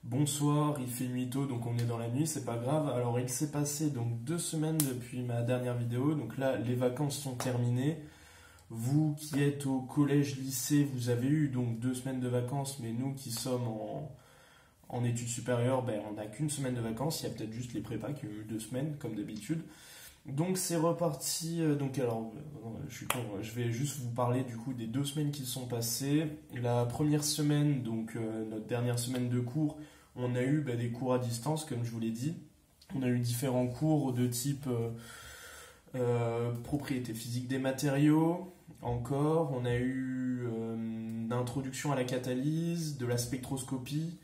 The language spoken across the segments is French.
Bonsoir, il fait nuit tôt, donc on est dans la nuit, c'est pas grave. Alors il s'est passé donc 2 semaines depuis ma dernière vidéo, donc là les vacances sont terminées. Vous qui êtes au collège, lycée, vous avez eu donc 2 semaines de vacances, mais nous qui sommes en études supérieures, ben, on n'a qu'une semaine de vacances. Il y a peut-être juste les prépas qui ont eu 2 semaines, comme d'habitude. Donc c'est reparti. Donc alors, je suis con, je vais juste vous parler du coup des 2 semaines qui se sont passées. La première semaine, donc notre dernière semaine de cours, on a eu des cours à distance, comme je vous l'ai dit. On a eu différents cours de type propriété physique des matériaux. Encore, on a eu d'introduction à la catalyse, de la spectroscopie,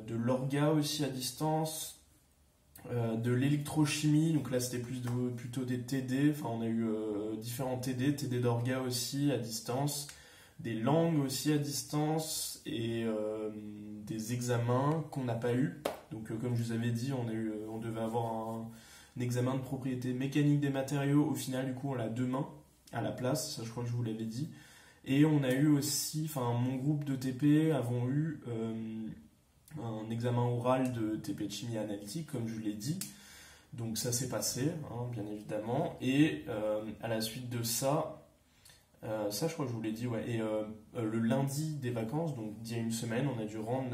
de l'orga aussi à distance. De l'électrochimie, donc là c'était plutôt des TD, enfin on a eu différents TD d'orga aussi à distance, des langues aussi à distance et des examens qu'on n'a pas eu. Donc comme je vous avais dit, on devait avoir un examen de propriété mécanique des matériaux, au final du coup on l'a demain à la place, ça je crois que je vous l'avais dit. Et on a eu aussi, enfin mon groupe de TP avons eu un examen oral de TP de chimie analytique, comme je l'ai dit. Donc ça s'est passé, hein, bien évidemment. Et à la suite de ça, ça je crois que je vous l'ai dit, ouais. Et le lundi des vacances, donc d'il y a une semaine, on a dû rendre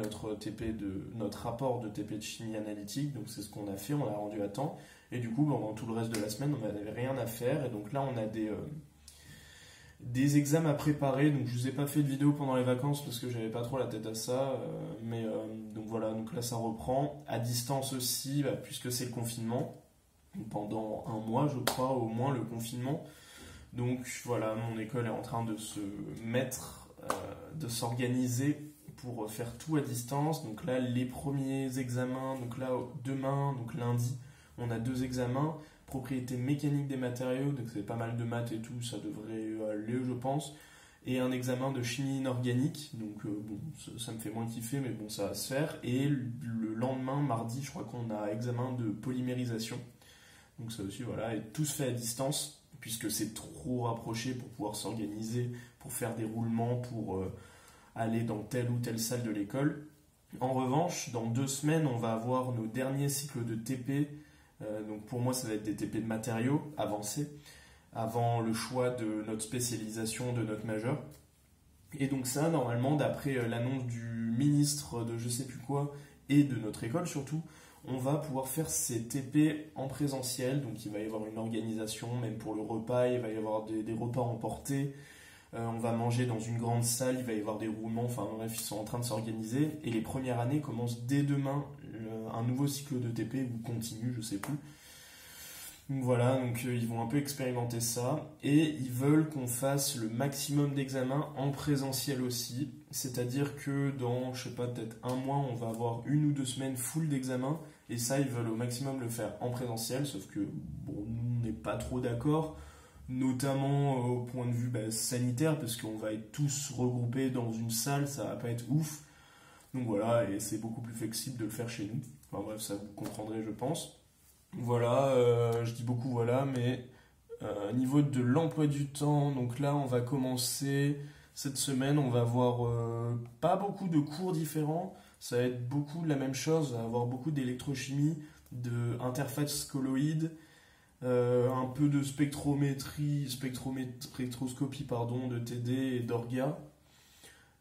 notre rapport de TP de chimie analytique. Donc c'est ce qu'on a fait, on l'a rendu à temps. Et du coup, pendant tout le reste de la semaine, on n'avait rien à faire. Et donc là, on a des examens à préparer, donc je vous ai pas fait de vidéo pendant les vacances parce que j'avais pas trop la tête à ça, donc voilà, donc là ça reprend à distance aussi, puisque c'est le confinement pendant un mois je crois au moins le confinement. Donc voilà, mon école est en train de se mettre, de s'organiser pour faire tout à distance. Donc là les premiers examens, donc là demain, donc lundi, on a 2 examens. Propriété mécanique des matériaux, donc c'est pas mal de maths et tout, ça devrait aller je pense, et un examen de chimie inorganique, donc bon, ça me fait moins kiffer, mais bon, ça va se faire. Et le lendemain, mardi, je crois qu'on a examen de polymérisation, donc ça aussi, voilà, et tout se fait à distance, puisque c'est trop rapproché pour pouvoir s'organiser, pour faire des roulements, pour aller dans telle ou telle salle de l'école. En revanche, dans 2 semaines, on va avoir nos derniers cycles de TP. Donc pour moi, ça va être des TP de matériaux avancés, avant le choix de notre spécialisation, de notre majeur. Et donc ça, normalement, d'après l'annonce du ministre de je sais plus quoi, et de notre école surtout, on va pouvoir faire ces TP en présentiel. Donc il va y avoir une organisation, même pour le repas, il va y avoir des repas emportés. On va manger dans une grande salle, il va y avoir des roulements, enfin bref, ils sont en train de s'organiser. Et les premières années commencent dès demain un nouveau cycle de TP ou continu, je sais plus. Donc voilà, donc ils vont un peu expérimenter ça. Et ils veulent qu'on fasse le maximum d'examens en présentiel aussi. C'est-à-dire que dans, je sais pas, peut-être un mois, on va avoir 1 ou 2 semaines full d'examens. Et ça, ils veulent au maximum le faire en présentiel. Sauf que, bon, nous, on n'est pas trop d'accord. Notamment au point de vue sanitaire, parce qu'on va être tous regroupés dans une salle, ça va pas être ouf. Donc voilà, et c'est beaucoup plus flexible de le faire chez nous. Enfin bref, ça vous comprendrez, je pense. Voilà, je dis beaucoup voilà, mais au niveau de l'emploi du temps, donc là on va commencer cette semaine, on va avoir pas beaucoup de cours différents, ça va être beaucoup de la même chose, on va avoir beaucoup d'électrochimie, d'interface colloïde, un peu de spectroscopie pardon, de TD et d'orga,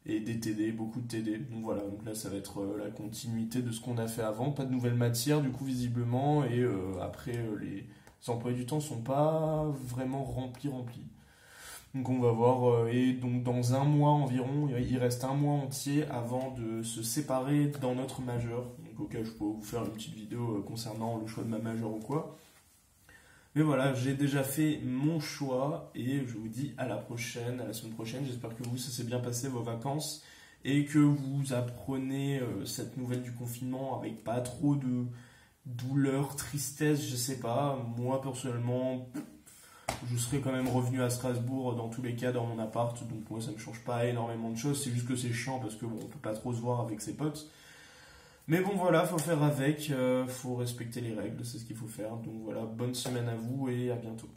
et des TD, beaucoup de TD. Donc voilà, donc là ça va être la continuité de ce qu'on a fait avant, pas de nouvelles matières du coup visiblement, et après les emplois du temps sont pas vraiment remplis. Donc on va voir, et donc dans un mois environ, il reste un mois entier avant de se séparer dans notre majeur. Donc au cas où je peux vous faire une petite vidéo concernant le choix de ma majeure ou quoi. Mais voilà, j'ai déjà fait mon choix et je vous dis à la prochaine, à la semaine prochaine. J'espère que vous, ça s'est bien passé vos vacances et que vous apprenez cette nouvelle du confinement avec pas trop de douleur, tristesse, je sais pas. Moi, personnellement, je serais quand même revenu à Strasbourg dans tous les cas dans mon appart, donc moi ça me change pas énormément de choses. C'est juste que c'est chiant parce que bon, on peut pas trop se voir avec ses potes. Mais bon voilà, faut faire avec, faut respecter les règles, c'est ce qu'il faut faire. Donc voilà, bonne semaine à vous et à bientôt.